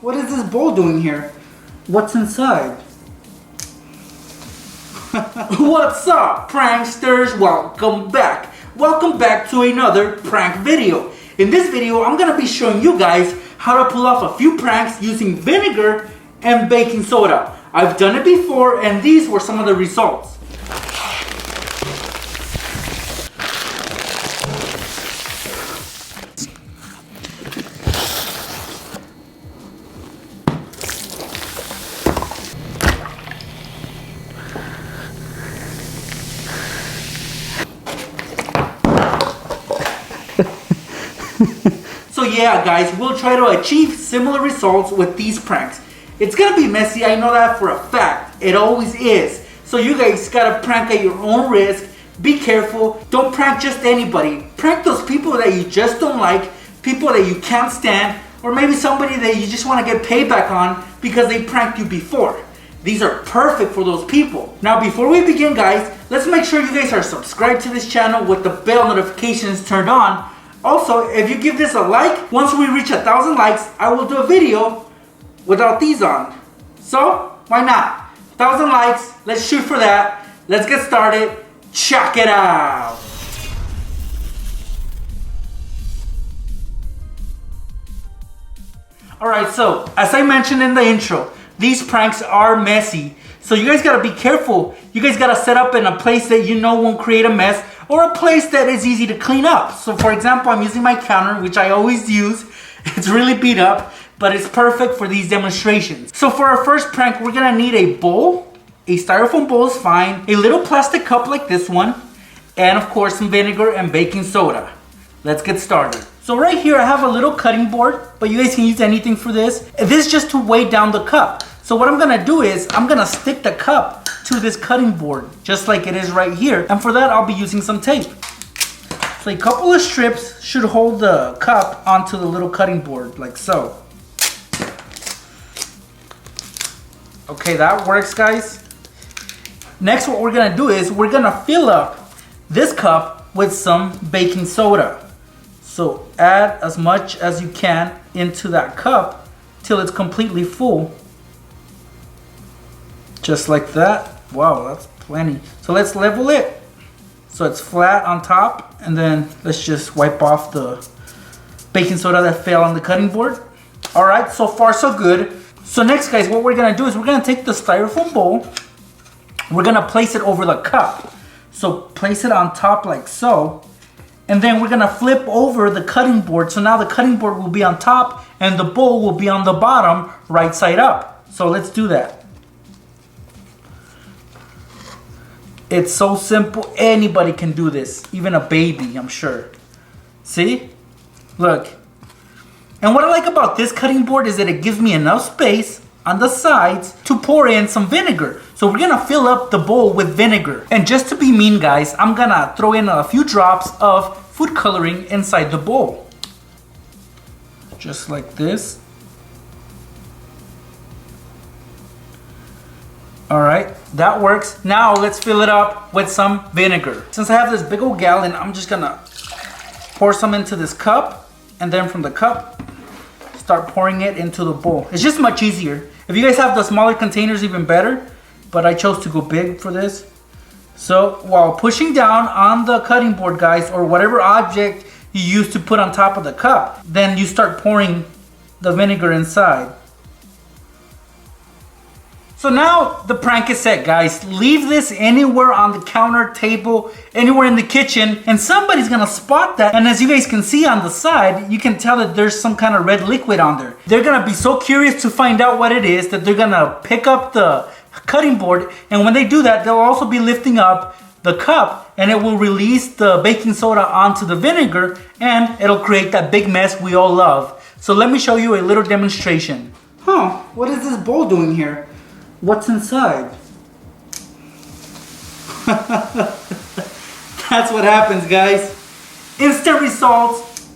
what is this bowl doing here? What's inside? What's up, pranksters? Welcome back. Welcome back to another prank video. In this video, I'm gonna be showing you guys how to pull off a few pranks using vinegar and baking soda. I've done it before, and these were some of the results. So yeah guys, we'll try to achieve similar results with these pranks. It's gonna be messy, I know that for a fact. It always is. So you guys gotta prank at your own risk. Be careful. Don't prank just anybody. Prank those people that you just don't like, people that you can't stand, or maybe somebody that you just want to get payback on because they pranked you before. These are perfect for those people. Now before we begin guys, let's make sure you guys are subscribed to this channel with the bell notifications turned on. Also, if you give this a like, once we reach 1,000 likes, I will do a video without these on. So, why not? 1,000 likes, let's shoot for that. Let's get started. Check it out. Alright, so, as I mentioned in the intro, these pranks are messy. So you guys gotta be careful. You guys gotta set up in a place that you know won't create a mess, or a place that is easy to clean up. So for example, I'm using my counter, which I always use. It's really beat up, but it's perfect for these demonstrations. So for our first prank, we're gonna need a bowl. A styrofoam bowl is fine. A little plastic cup like this one. And of course, some vinegar and baking soda. Let's get started. So right here, I have a little cutting board, but you guys can use anything for this. This is just to weigh down the cup. So what I'm gonna do is, I'm gonna stick the cup to this cutting board, just like it is right here. And for that, I'll be using some tape. So a couple of strips should hold the cup onto the little cutting board, like so. Okay, that works, guys. Next, what we're gonna do is, we're gonna fill up this cup with some baking soda. So add as much as you can into that cup till it's completely full. Just like that. Wow, that's plenty. So let's level it so it's flat on top, and then let's just wipe off the baking soda that fell on the cutting board. All right, so far so good. So next guys, what we're gonna do is we're gonna take the styrofoam bowl, we're gonna place it over the cup. So place it on top like so, and then we're gonna flip over the cutting board. So now the cutting board will be on top and the bowl will be on the bottom, right side up. So let's do that. It's so simple, anybody can do this, even a baby, I'm sure. See? Look. And what I like about this cutting board is that it gives me enough space on the sides to pour in some vinegar. So we're gonna fill up the bowl with vinegar. And just to be mean guys, I'm gonna throw in a few drops of food coloring inside the bowl. Just like this. Alright, that works. Now let's fill it up with some vinegar. Since I have this big old gallon, I'm just gonna pour some into this cup, and then from the cup, start pouring it into the bowl. It's just much easier. If you guys have the smaller containers, even better, but I chose to go big for this. So while pushing down on the cutting board guys, or whatever object you use to put on top of the cup, then you start pouring the vinegar inside. So now the prank is set guys. Leave this anywhere on the counter, table, anywhere in the kitchen, and somebody's gonna spot that. And as you guys can see on the side, you can tell that there's some kind of red liquid on there. They're gonna be so curious to find out what it is that they're gonna pick up the cutting board, and when they do that, they'll also be lifting up the cup, and it will release the baking soda onto the vinegar, and it'll create that big mess we all love. So let me show you a little demonstration. Huh, what is this bowl doing here? What's inside? That's what happens, guys. Instant results.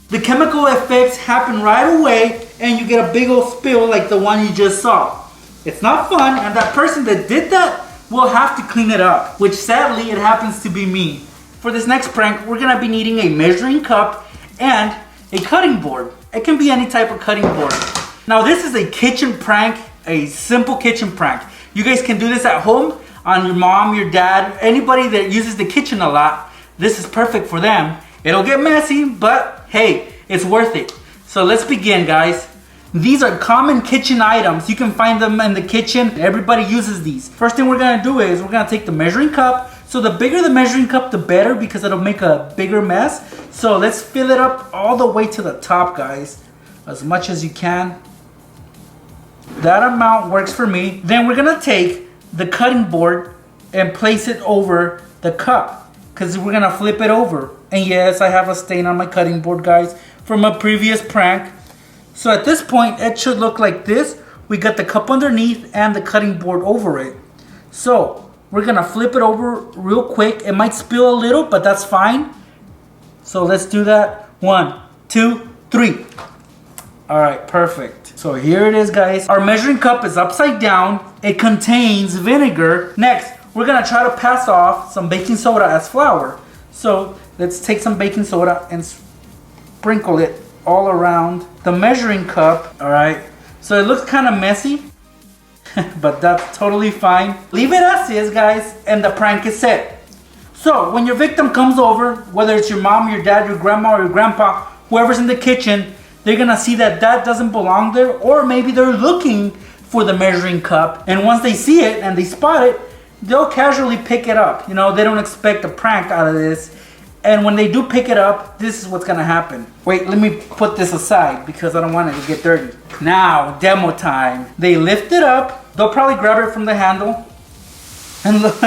The chemical effects happen right away, and you get a big old spill like the one you just saw. It's not fun, and that person that did that will have to clean it up, which sadly it happens to be me. For this next prank, we're gonna be needing a measuring cup and a cutting board. It can be any type of cutting board. Now this is a kitchen prank, a simple kitchen prank. You guys can do this at home on your mom, your dad, anybody that uses the kitchen a lot. This is perfect for them. It'll get messy, but hey, it's worth it. So let's begin, guys. These are common kitchen items. You can find them in the kitchen. Everybody uses these. First thing we're gonna do is we're gonna take the measuring cup. So the bigger the measuring cup, the better, because it'll make a bigger mess. So let's fill it up all the way to the top, guys. As much as you can. That amount works for me. Then we're gonna take the cutting board and place it over the cup, because we're gonna flip it over. And yes, I have a stain on my cutting board, guys, from a previous prank. So at this point, it should look like this. We got the cup underneath and the cutting board over it. So we're gonna flip it over real quick. It might spill a little, but that's fine. So let's do that. 1, 2, 3. All right, perfect. So here it is, guys. Our measuring cup is upside down. It contains vinegar. Next, we're gonna try to pass off some baking soda as flour. So let's take some baking soda and sprinkle it all around the measuring cup. All right, so it looks kind of messy, but that's totally fine. Leave it as is, guys, and the prank is set. So when your victim comes over, whether it's your mom, your dad, your grandma, or your grandpa, whoever's in the kitchen, they're gonna see that that doesn't belong there, or maybe they're looking for the measuring cup, and once they see it and they spot it, they'll casually pick it up. You know, they don't expect a prank out of this. And when they do pick it up, this is what's gonna happen. Wait, let me put this aside because I don't want it to get dirty. Now, demo time. They lift it up. They'll probably grab it from the handle. And look.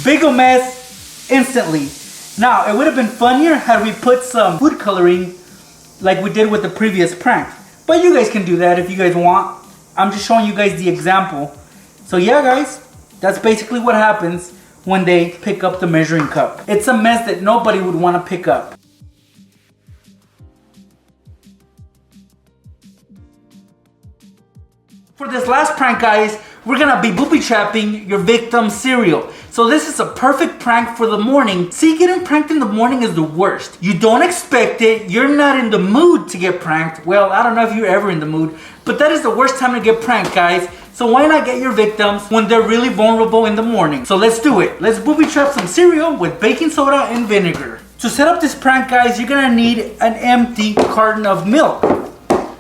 Big a mess instantly. Now, it would have been funnier had we put some food coloring like we did with the previous prank. But you guys can do that if you guys want. I'm just showing you guys the example. So yeah, guys, that's basically what happens when they pick up the measuring cup. It's a mess that nobody would want to pick up. For this last prank, guys, we're gonna be booby trapping your victim's cereal. So this is a perfect prank for the morning. See, getting pranked in the morning is the worst. You don't expect it, you're not in the mood to get pranked. Well, I don't know if you're ever in the mood, but that is the worst time to get pranked, guys. So why not get your victims when they're really vulnerable in the morning? So let's do it. Let's booby trap some cereal with baking soda and vinegar. To set up this prank, guys, you're gonna need an empty carton of milk,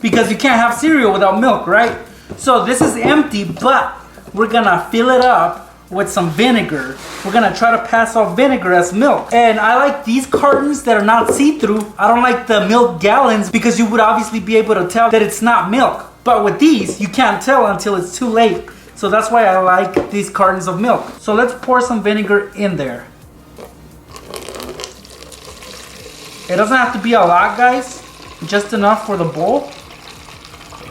because you can't have cereal without milk, right? So this is empty, but we're gonna fill it up with some vinegar. We're gonna try to pass off vinegar as milk. And I like these cartons that are not see-through. I don't like the milk gallons, because you would obviously be able to tell that it's not milk. But with these, you can't tell until it's too late. So that's why I like these cartons of milk. So let's pour some vinegar in there. It doesn't have to be a lot, guys. Just enough for the bowl.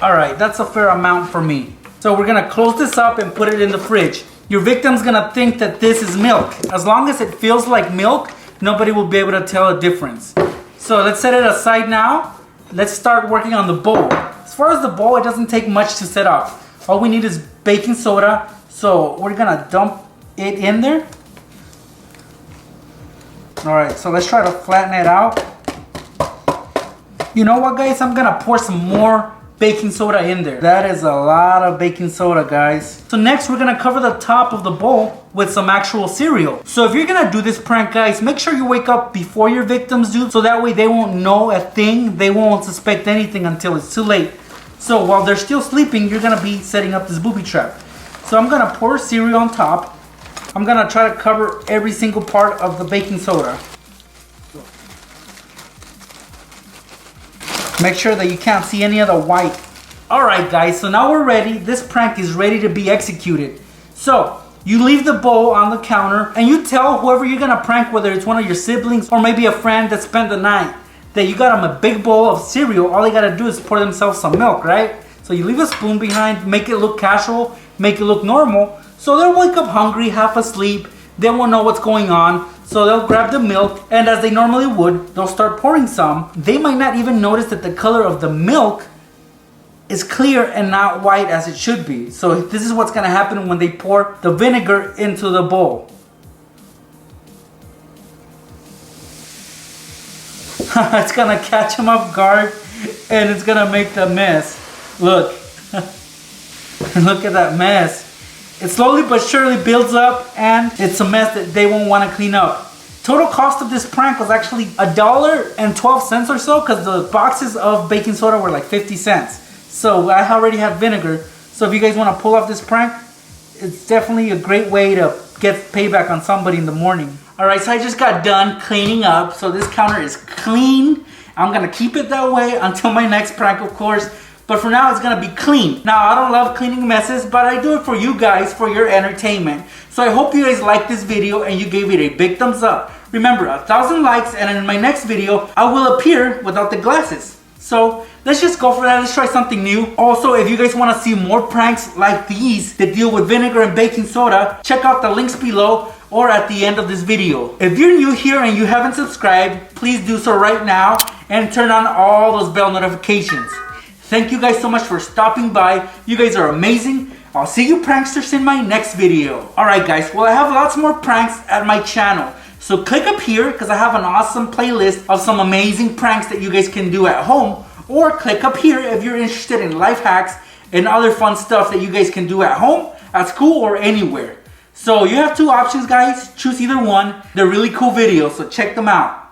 All right, that's a fair amount for me. So we're gonna close this up and put it in the fridge. Your victim's gonna think that this is milk. As long as it feels like milk, nobody will be able to tell a difference. So let's set it aside now. Let's start working on the bowl. As far as the bowl, it doesn't take much to set up. All we need is baking soda. So we're gonna dump it in there. All right, so let's try to flatten it out. You know what, guys? I'm gonna pour some more baking soda in there. That is a lot of baking soda, guys. So next, we're gonna cover the top of the bowl with some actual cereal. So if you're gonna do this prank, guys, make sure you wake up before your victims do, so that way they won't know a thing. They won't suspect anything until it's too late. So while they're still sleeping, you're gonna be setting up this booby trap. So I'm gonna pour cereal on top. I'm gonna try to cover every single part of the baking soda. Make sure that you can't see any of the white. Alright, guys, so now we're ready. This prank is ready to be executed. So you leave the bowl on the counter and you tell whoever you're gonna prank, whether it's one of your siblings or maybe a friend that spent the night, that you got them a big bowl of cereal. All they gotta do is pour themselves some milk, right? So you leave a spoon behind, make it look casual, make it look normal. So they'll wake up hungry, half asleep. They won't know what's going on. So they'll grab the milk, and as they normally would, they'll start pouring some. They might not even notice that the color of the milk is clear and not white as it should be. So this is what's gonna happen when they pour the vinegar into the bowl. It's gonna catch them off guard and it's gonna make the mess. Look. Look at that mess. It slowly but surely builds up and it's a mess that they won't want to clean up. Total cost of this prank was actually $1.12 or so, because the boxes of baking soda were like 50 cents. So I already have vinegar. So if you guys want to pull off this prank, it's definitely a great way to get payback on somebody in the morning. Alright, so I just got done cleaning up. So this counter is clean. I'm going to keep it that way until my next prank, of course. But for now, it's going to be clean. Now, I don't love cleaning messes, but I do it for you guys, for your entertainment. So I hope you guys liked this video and you gave it a big thumbs up. Remember, 1,000 likes and in my next video, I will appear without the glasses. So let's just go for that. Let's try something new. Also, if you guys want to see more pranks like these that deal with vinegar and baking soda, check out the links below or at the end of this video. If you're new here and you haven't subscribed, please do so right now and turn on all those bell notifications. Thank you guys so much for stopping by. You guys are amazing. I'll see you pranksters in my next video. Alright guys, well I have lots more pranks at my channel. So click up here because I have an awesome playlist of some amazing pranks that you guys can do at home. Or click up here if you're interested in life hacks and other fun stuff that you guys can do at home, at school, or anywhere. So you have two options guys. Choose either one. They're really cool videos, so check them out.